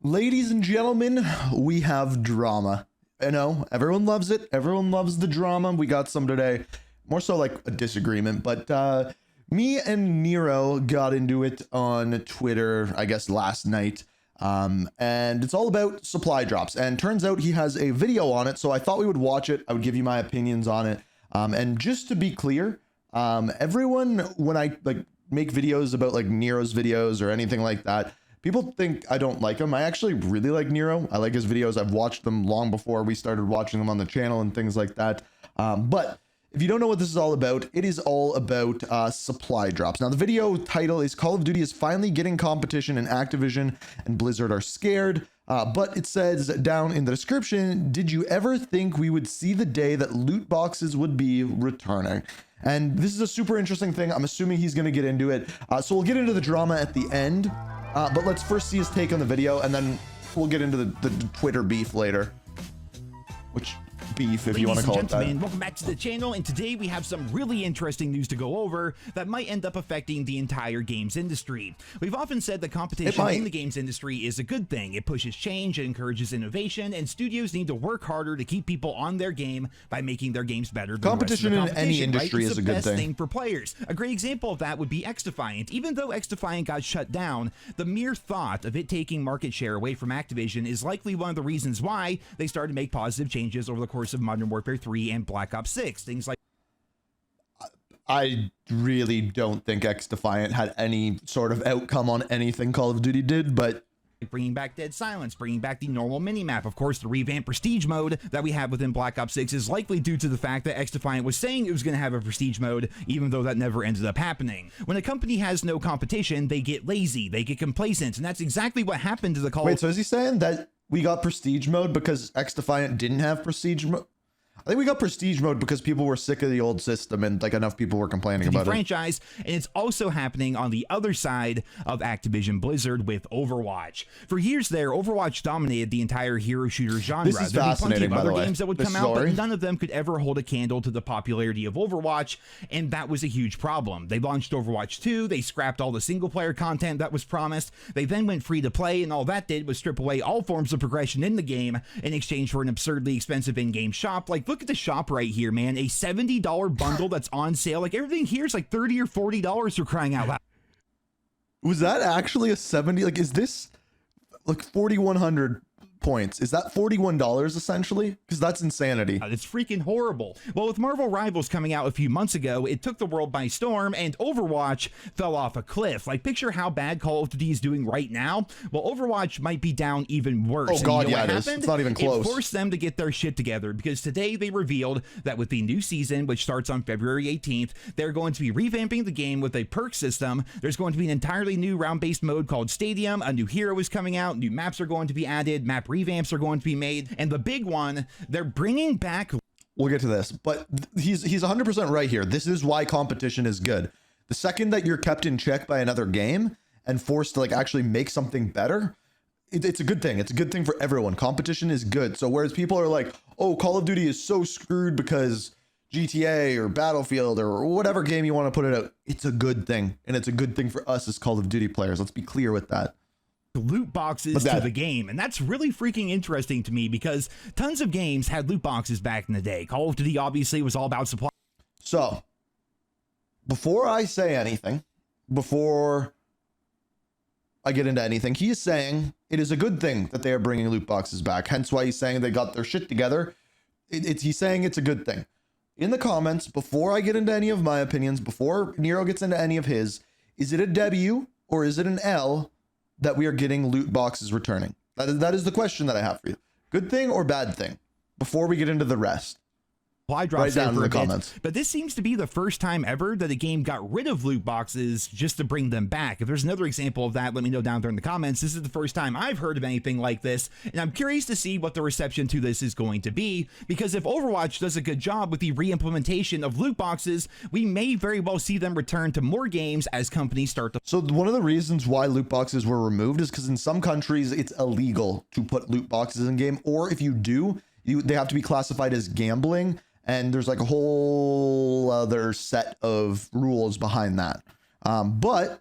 Ladies and gentlemen, we have drama. I know everyone loves it. Everyone loves the drama. We got some today, more so like a disagreement, but me and Nero got into it on Twitter, I guess last night. And it's all about supply drops, and turns out he has a video on it. So I thought we would watch it. I would give you my opinions on it. And just to be clear, everyone, when I like make videos about like Nero's videos or anything like that, people think I don't like him. I actually really like Nero. I like his videos. I've watched them long before we started watching them on the channel and things like that. But if you don't know what this is all about, it is all about supply drops. Now, the video title is Call of Duty is finally getting competition, and Activision and Blizzard are scared. But it says down in the description, did you ever think we would see the day that loot boxes would be returning? And this is a super interesting thing. I'm assuming he's going to get into it. So we'll get into the drama at the end. But let's first see his take on the video, and then we'll get into the Twitter beef later. Which beef, if you want to call it that. Welcome back to the channel, and today we have some really interesting news to go over that might end up affecting the entire games industry. We've often said that competition in the games industry is a good thing. It pushes change, it encourages innovation, and studios need to work harder to keep people on their game by making their games better. Competition in any industry is a good thing for players. A great example of that would be XDefiant. Even though XDefiant got shut down, the mere thought of it taking market share away from Activision is likely one of the reasons why they started to make positive changes over the course of Modern Warfare 3 and Black Ops 6. Things like, I really don't think XDefiant had any sort of outcome on anything Call of Duty did, but bringing back Dead Silence, bringing back the normal minimap. Of course, the revamped prestige mode that we have within Black Ops 6 is likely due to the fact that XDefiant was saying it was going to have a prestige mode, even though that never ended up happening. When a company has no competition, they get lazy, they get complacent, and that's exactly what happened to the Call. Wait, so is he saying that we got prestige mode because XDefiant didn't have prestige mode? I think we got prestige mode because people were sick of the old system, and like enough people were complaining about franchise, and it's also happening on the other side of Activision Blizzard with Overwatch. For years there, Overwatch dominated the entire hero shooter genre. This is fascinating, by the way. There were plenty of other games that would come out, but none of them could ever hold a candle to the popularity of Overwatch, and that was a huge problem. They launched Overwatch 2, they scrapped all the single-player content that was promised, they then went free-to-play, and all that did was strip away all forms of progression in the game in exchange for an absurdly expensive in-game shop. Like, look at the shop right here, man. A $70 bundle that's on sale. Like, everything here is like $30 or $40 for crying out loud. Was that actually a 70? Like, is this like 4,100 points? Is that $41 essentially? Because that's insanity. It's freaking horrible. Well, with Marvel Rivals coming out a few months ago, it took the world by storm, and Overwatch fell off a cliff. Like, picture how bad Call of Duty is doing right now. Well, Overwatch might be down even worse. Oh god, yeah, it is. It's not even close. It forced them to get their shit together, because today they revealed that with the new season, which starts on February 18th, they're going to be revamping the game with a perk system. There's going to be an entirely new round-based mode called Stadium. A new hero is coming out. New maps are going to be added. Map revamps are going to be made, and the big one, they're bringing back. We'll get to this, but he's 100% right here. This is why competition is good. The second that you're kept in check by another game and forced to like actually make something better, it's a good thing. It's a good thing for everyone. Competition is good. So whereas people are like, oh, Call of Duty is so screwed because GTA or Battlefield or whatever game you want to put it out, it's a good thing, and it's a good thing for us as Call of Duty players. Let's be clear with that. Loot boxes to the game, and that's really freaking interesting to me, because tons of games had loot boxes back in the day. Call of Duty obviously was all about supply. So before I say anything, before I get into anything, he is saying it is a good thing that they are bringing loot boxes back, hence why he's saying they got their shit together. He's saying it's a good thing. In the comments, before I get into any of my opinions, before Nero gets into any of his, is it a W or is it an L that we are getting loot boxes returning? That is the question that I have for you. Good thing or bad thing? Before we get into the rest. Write down in the comments. But this seems to be the first time ever that a game got rid of loot boxes just to bring them back. If there's another example of that, let me know down there in the comments. This is the first time I've heard of anything like this, and I'm curious to see what the reception to this is going to be, because if Overwatch does a good job with the re-implementation of loot boxes, we may very well see them return to more games as companies start to. So one of the reasons why loot boxes were removed is because in some countries it's illegal to put loot boxes in game, or if you do, they have to be classified as gambling. And there's like a whole other set of rules behind that. But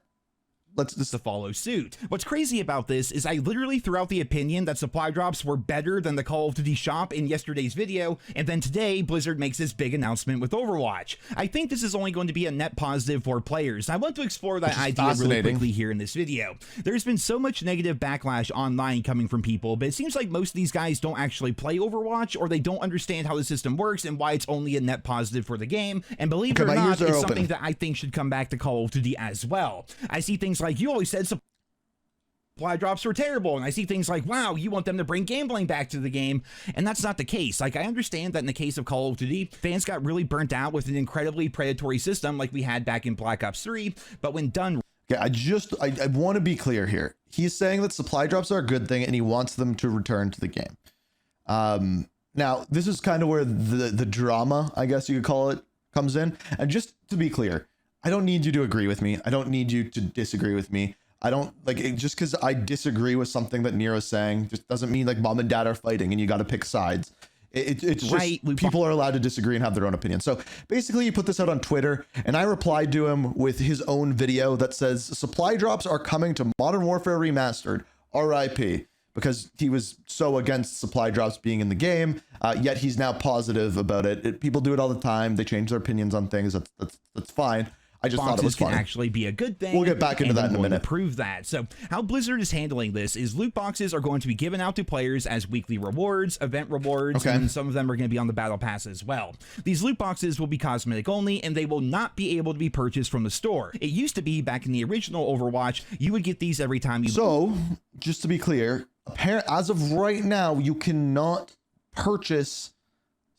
let's just to follow suit. What's crazy about this is I literally threw out the opinion that supply drops were better than the Call of Duty shop in yesterday's video, and then today Blizzard makes this big announcement with Overwatch. I think this is only going to be a net positive for players. I want to explore that idea really quickly here in this video. There's been so much negative backlash online coming from people, but it seems like most of these guys don't actually play Overwatch, or they don't understand how the system works and why it's only a net positive for the game. And believe it or not, it's something that I think should come back to Call of Duty as well. I see things like, you always said supply drops were terrible, and I see things like, wow, you want them to bring gambling back to the game, and that's not the case. Like, I understand that in the case of Call of Duty, fans got really burnt out with an incredibly predatory system like we had back in Black Ops 3, but when done... Yeah, I want to be clear here. He's saying that supply drops are a good thing, and he wants them to return to the game. Now, this is kind of where the drama, I guess you could call it, comes in. And just to be clear, I don't need you to agree with me. I don't need you to disagree with me. I don't like it, just because I disagree with something that Nero's saying just doesn't mean like mom and dad are fighting and you got to pick sides. It's just right. People are allowed to disagree and have their own opinion. So basically, he put this out on Twitter, and I replied to him with his own video that says supply drops are coming to Modern Warfare Remastered, RIP, because he was so against supply drops being in the game. Yet he's now positive about it. People do it all the time. They change their opinions on things. That's fine. I just thought it was can funny. Actually be a good thing. We'll get back into that in a minute. Prove that. So how Blizzard is handling this is loot boxes are going to be given out to players as weekly rewards, event rewards, and some of them are going to be on the battle pass as well. These loot boxes will be cosmetic only, and they will not be able to be purchased from the store. It used to be back in the original Overwatch, you would get these every time you... So, just to be clear, as of right now, you cannot purchase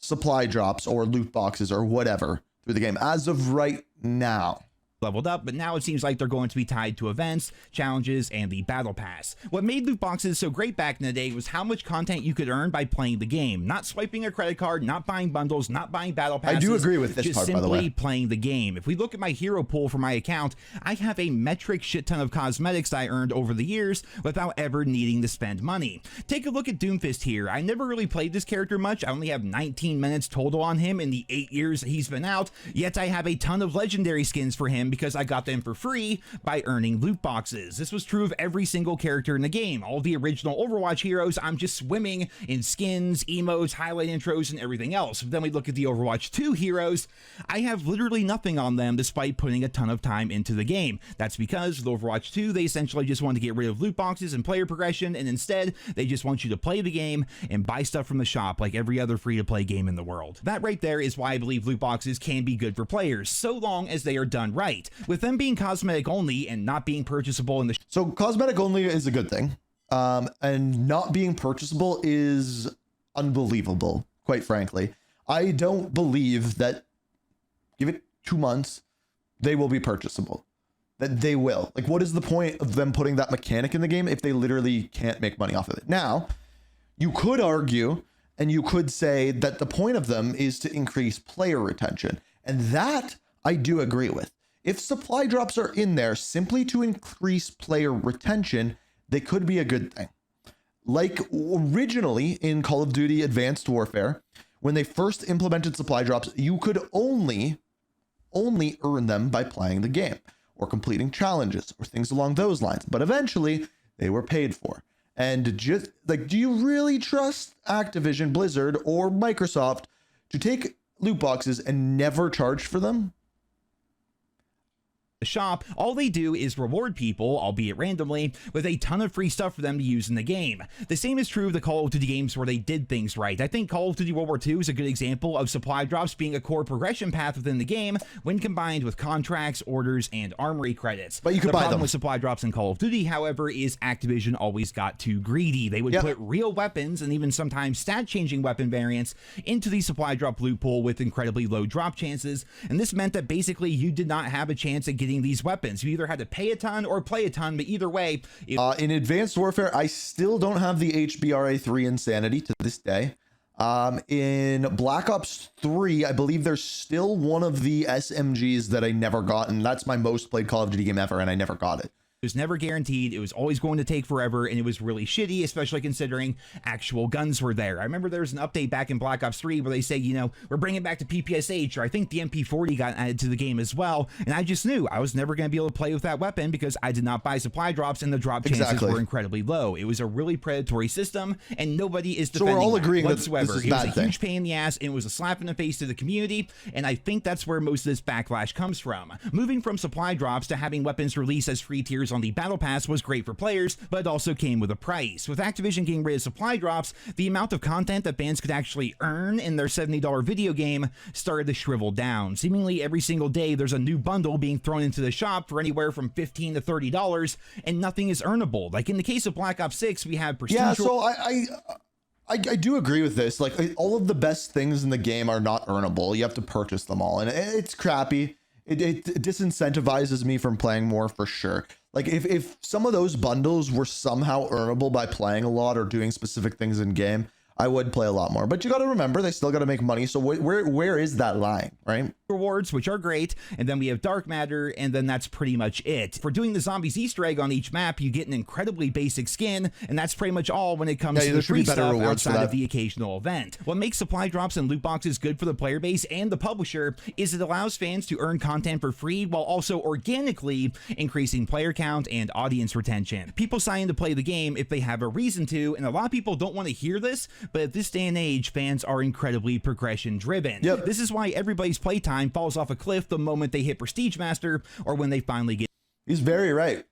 supply drops or loot boxes or whatever through the game as of right now. Leveled up, but now it seems like they're going to be tied to events, challenges, and the battle pass. What made loot boxes so great back in the day was how much content you could earn by playing the game, not swiping a credit card, not buying bundles, not buying battle passes. I do agree with this part, by the way. Just simply playing the game. If we look at my hero pool for my account, I have a metric shit ton of cosmetics I earned over the years without ever needing to spend money. Take a look at Doomfist here. I never really played this character much. I only have 19 minutes total on him in the 8 years that he's been out, yet I have a ton of legendary skins for him because I got them for free by earning loot boxes. This was true of every single character in the game. All the original Overwatch heroes, I'm just swimming in skins, emotes, highlight intros, and everything else. Then we look at the Overwatch 2 heroes. I have literally nothing on them despite putting a ton of time into the game. That's because with Overwatch 2, they essentially just want to get rid of loot boxes and player progression, and instead, they just want you to play the game and buy stuff from the shop like every other free-to-play game in the world. That right there is why I believe loot boxes can be good for players, so long as they are done right. With them being cosmetic only and not being purchasable in the... So cosmetic only is a good thing. And not being purchasable is unbelievable, quite frankly. I don't believe that, give it 2 months, they will be purchasable. That they will. Like, what is the point of them putting that mechanic in the game if they literally can't make money off of it? Now, you could argue, and you could say that the point of them is to increase player retention. And that I do agree with. If supply drops are in there simply to increase player retention, they could be a good thing. Like originally in Call of Duty Advanced Warfare, when they first implemented supply drops, you could only earn them by playing the game or completing challenges or things along those lines. But eventually they were paid for. And just like, do you really trust Activision, Blizzard, or Microsoft to take loot boxes and never charge for them? The shop, all they do is reward people, albeit randomly, with a ton of free stuff for them to use in the game. The same is true of the Call of Duty games where they did things right. I think Call of Duty World War II is a good example of supply drops being a core progression path within the game when combined with contracts, orders, and armory credits. But you can buy them. The problem with supply drops in Call of Duty, however, is Activision always got too greedy. They would put real weapons and even sometimes stat-changing weapon variants into the supply drop loot pool with incredibly low drop chances, and this meant that basically you did not have a chance at getting these weapons. You either had to pay a ton or play a ton, but either way... in Advanced Warfare, I still don't have the HBRA 3 Insanity to this day. In Black Ops 3, I believe there's still one of the SMGs that I never got, and that's my most played Call of Duty game ever, and I never got it. It was never guaranteed. It was always going to take forever, and it was really shitty, especially considering actual guns were there. I remember there was an update back in Black Ops 3 where they say, you know, we're bringing back the PPSH, or I think the MP40 got added to the game as well, and I just knew I was never going to be able to play with that weapon because I did not buy supply drops, and the drop chances were incredibly low. It was a really predatory system, and nobody is defending so we're all agreeing whatsoever. That this is it was a thing. huge pain in the ass, and it was a slap in the face to the community, and I think that's where most of this backlash comes from. Moving from supply drops to having weapons released as free tiers on the Battle Pass was great for players, but it also came with a price. With Activision getting rid of supply drops, the amount of content that fans could actually earn in their $70 video game started to shrivel down. Seemingly every single day there's a new bundle being thrown into the shop for anywhere from $15 to $30, and nothing is earnable. Like in the case of Black Ops 6, we have procedural... Yeah, so I do agree with this. Like, all of the best things in the game are not earnable. You have to purchase them all, and it's crappy. It disincentivizes me from playing more for sure. Like, if some of those bundles were somehow earnable by playing a lot or doing specific things in game, I would play a lot more. But you got to remember, they still got to make money. So where is that line, right? Rewards, which are great, and then we have Dark Matter, and then that's pretty much it. For doing the zombies Easter egg on each map, you get an incredibly basic skin, and that's pretty much all when it comes to the free stuff outside of the occasional event. What makes supply drops and loot boxes good for the player base and the publisher is it allows fans to earn content for free while also organically increasing player count and audience retention. People sign in to play the game if they have a reason to, and a lot of people don't want to hear this, but at this day and age, fans are incredibly progression driven. Yep. This is why everybody's playtime falls off a cliff the moment they hit Prestige Master or when they finally get... He's very right.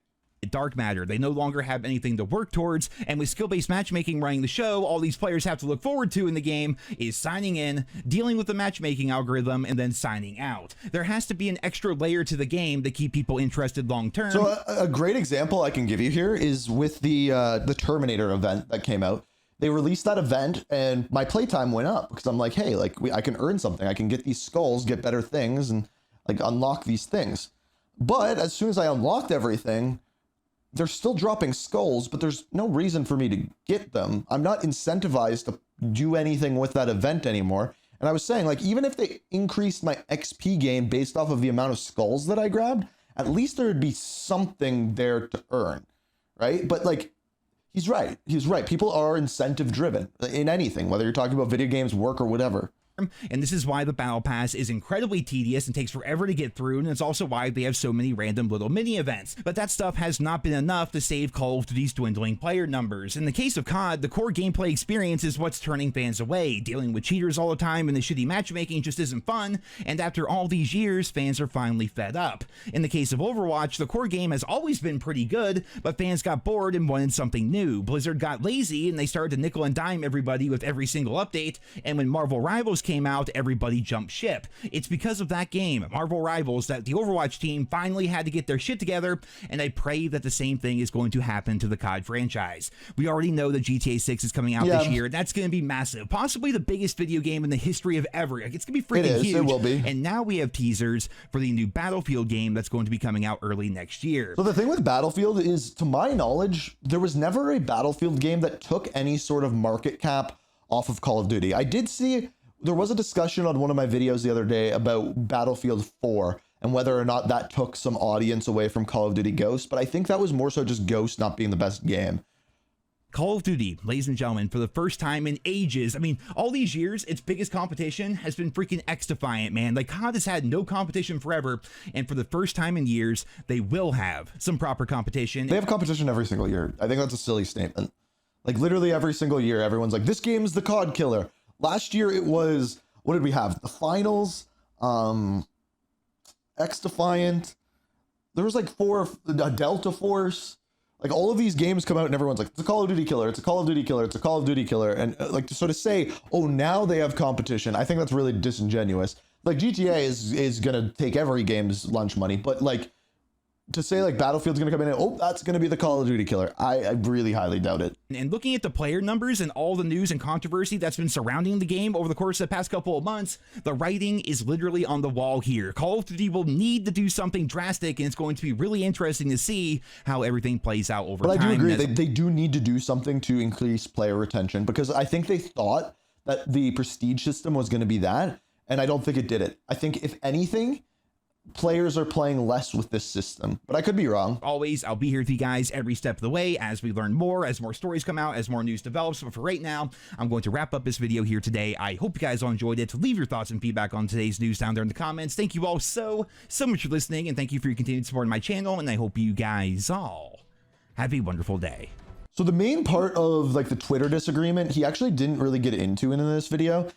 Dark Matter. They no longer have anything to work towards, and with skill-based matchmaking running the show, all these players have to look forward to in the game is signing in, dealing with the matchmaking algorithm, and then signing out. There has to be an extra layer to the game to keep people interested long-term. So a great example I can give you here is with the Terminator event that came out. They released that event and my playtime went up because I'm like, hey, like I can earn something. I can get these skulls, get better things, and like unlock these things. But as soon as I unlocked everything, they're still dropping skulls, but there's no reason for me to get them. I'm not incentivized to do anything with that event anymore. And I was saying, like, even if they increased my XP gain based off of the amount of skulls that I grabbed, at least there would be something there to earn, right? But like, he's right. He's right. People are incentive driven in anything, whether you're talking about video games, work, or whatever. And this is why the Battle Pass is incredibly tedious and takes forever to get through, and it's also why they have so many random little mini events. But that stuff has not been enough to save Call of Duty's dwindling player numbers. In the case of COD, the core gameplay experience is what's turning fans away. Dealing with cheaters all the time and the shitty matchmaking just isn't fun, and after all these years, fans are finally fed up. In the case of Overwatch, the core game has always been pretty good, but fans got bored and wanted something new. Blizzard got lazy, and they started to nickel and dime everybody with every single update, and when Marvel Rivals came out, everybody jumped ship. It's because of that game, Marvel Rivals, that the Overwatch team finally had to get their shit together, and I pray that the same thing is going to happen to the COD franchise. We already know that GTA 6 is coming out this year, and that's going to be massive. Possibly the biggest video game in the history of ever. It's going to be freaking huge. It will be. And now we have teasers for the new Battlefield game that's going to be coming out early next year. So the thing with Battlefield is, to my knowledge, there was never a Battlefield game that took any sort of market cap off of Call of Duty. I did see there was a discussion on one of my videos the other day about Battlefield 4 and whether or not that took some audience away from Call of Duty Ghost, but I think that was more so just Ghost not being the best game. Call of Duty, ladies and gentlemen, for the first time in ages, I mean, all these years, its biggest competition has been freaking X-Defiant, man. Like, COD has had no competition forever, and for the first time in years, they will have some proper competition. They have competition every single year. I think that's a silly statement. Like, literally every single year, everyone's like, this game's the COD killer. Last year it was, what did we have? The finals, X-Defiant. There was like a Delta Force. Like, all of these games come out and everyone's like, it's a Call of Duty killer, it's a Call of Duty killer, it's a Call of Duty killer. And like, to sort of say, oh, now they have competition, I think that's really disingenuous. Like, GTA is gonna take every game's lunch money, but like, to say like Battlefield's gonna come in and, oh, that's gonna be the Call of Duty killer, I really highly doubt it. And looking at the player numbers and all the news and controversy that's been surrounding the game over the course of the past couple of months, the writing is literally on the wall here. Call of Duty will need to do something drastic, and it's going to be really interesting to see how everything plays out over time. But I do agree, they do need to do something to increase player retention, because I think they thought that the prestige system was going to be that, and I don't think it did it. I think, if anything, players are playing less with this system, but I could be wrong. Always, I'll be here with you guys every step of the way as we learn more, as more stories come out, as more news develops. But for right now, I'm going to wrap up this video here today. I hope you guys all enjoyed it. Leave your thoughts and feedback on today's news down there in the comments. Thank you all so much for listening, and thank you for your continued support on my channel, and I hope you guys all have a wonderful day. So the main part of like the Twitter disagreement, he actually didn't really get into in this video.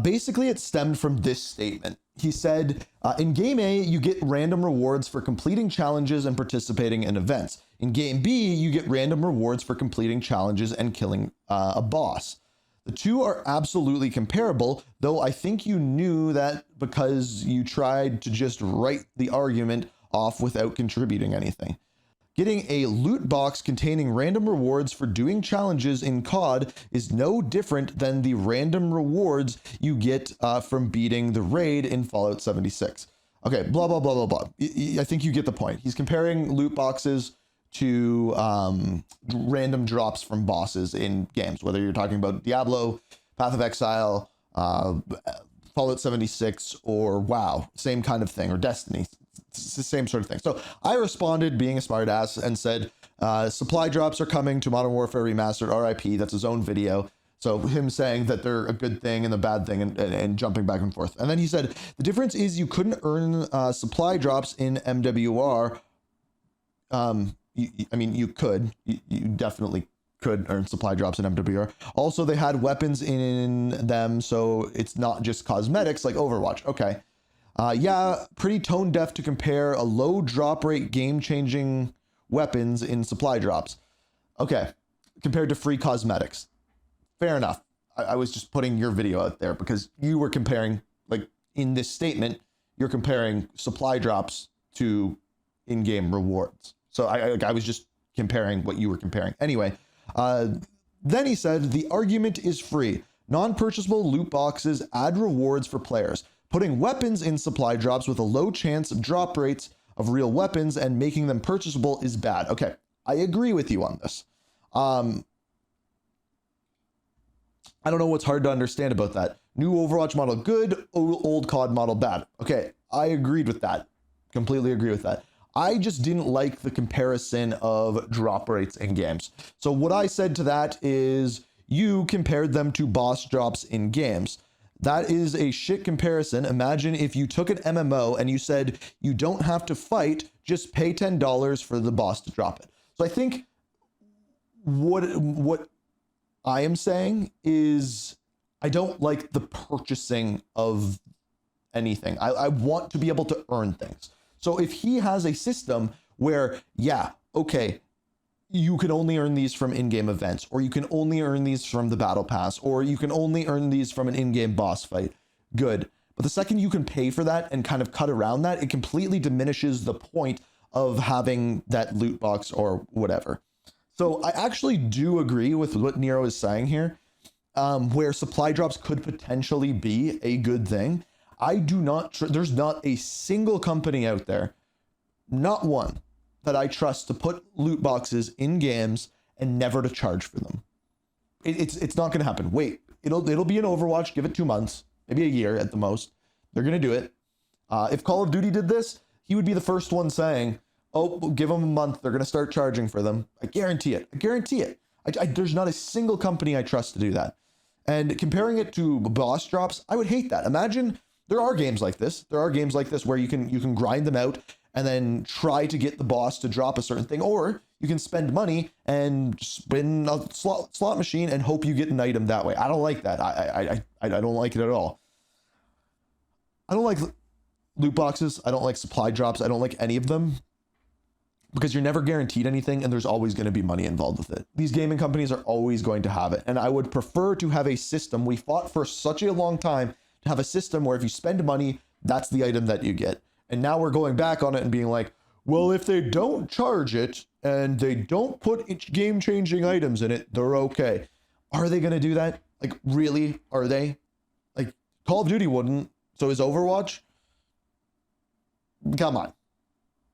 Basically, it stemmed from this statement. He said, in Game A, you get random rewards for completing challenges and participating in events. In Game B, you get random rewards for completing challenges and killing a boss. The two are absolutely comparable, though I think you knew that because you tried to just write the argument off without contributing anything. Getting a loot box containing random rewards for doing challenges in COD is no different than the random rewards you get from beating the raid in Fallout 76. Okay, blah, blah, blah, blah, blah. I think you get the point. He's comparing loot boxes to random drops from bosses in games, whether you're talking about Diablo, Path of Exile, Fallout 76, or WoW, same kind of thing, or Destiny. It's the same sort of thing. So I responded being a smartass and said, supply drops are coming to Modern Warfare Remastered, RIP. That's his own video. So him saying that they're a good thing and a bad thing and jumping back and forth. And then he said, the difference is you couldn't earn supply drops in MWR. I mean, you could. You definitely could earn supply drops in MWR. Also, they had weapons in them, so it's not just cosmetics like Overwatch. Okay. Yeah, pretty tone deaf to compare a low drop rate game-changing weapons in supply drops. Okay, compared to free cosmetics. Fair enough. I was just putting your video out there because you were comparing, like in this statement, you're comparing supply drops to in-game rewards. So I was just comparing what you were comparing. Anyway, then he said, the argument is free. Non-purchasable loot boxes add rewards for players. Putting weapons in supply drops with a low chance of drop rates of real weapons and making them purchasable is bad. Okay, I agree with you on this. I don't know what's hard to understand about that. New Overwatch model good, old COD model bad. Okay, I agreed with that. Completely agree with that. I just didn't like the comparison of drop rates in games. So what I said to that is you compared them to boss drops in games. That is a shit comparison. Imagine if you took an MMO and you said you don't have to fight, just pay $10 for the boss to drop it. So I think what I am saying is I don't like the purchasing of anything. I want to be able to earn things. So if he has a system where, yeah, okay, you can only earn these from in-game events, or you can only earn these from the battle pass, or you can only earn these from an in-game boss fight. Good. But the second you can pay for that and kind of cut around that, it completely diminishes the point of having that loot box or whatever. So I actually do agree with what Nero is saying here, where supply drops could potentially be a good thing. I do not, there's not a single company out there, not one, that I trust to put loot boxes in games and never to charge for them. It's not going to happen. Wait, it'll be an Overwatch. Give it 2 months, maybe a year at the most. They're going to do it. If Call of Duty did this, he would be the first one saying, "Oh, we'll give them a month. They're going to start charging for them." I guarantee it. I guarantee it. There's not a single company I trust to do that. And comparing it to boss drops, I would hate that. Imagine there are games like this. There are games like this where you can grind them out and then try to get the boss to drop a certain thing, or you can spend money and spin a slot machine and hope you get an item that way. I don't like that. I don't like it at all. I don't like loot boxes. I don't like supply drops. I don't like any of them because you're never guaranteed anything and there's always going to be money involved with it. These gaming companies are always going to have it. And I would prefer to have a system. We fought for such a long time to have a system where if you spend money, that's the item that you get. And now we're going back on it and being like, well, if they don't charge it and they don't put game-changing items in it, they're okay. Are they going to do that? Like, really? Are they? Like, Call of Duty wouldn't. So is Overwatch? Come on.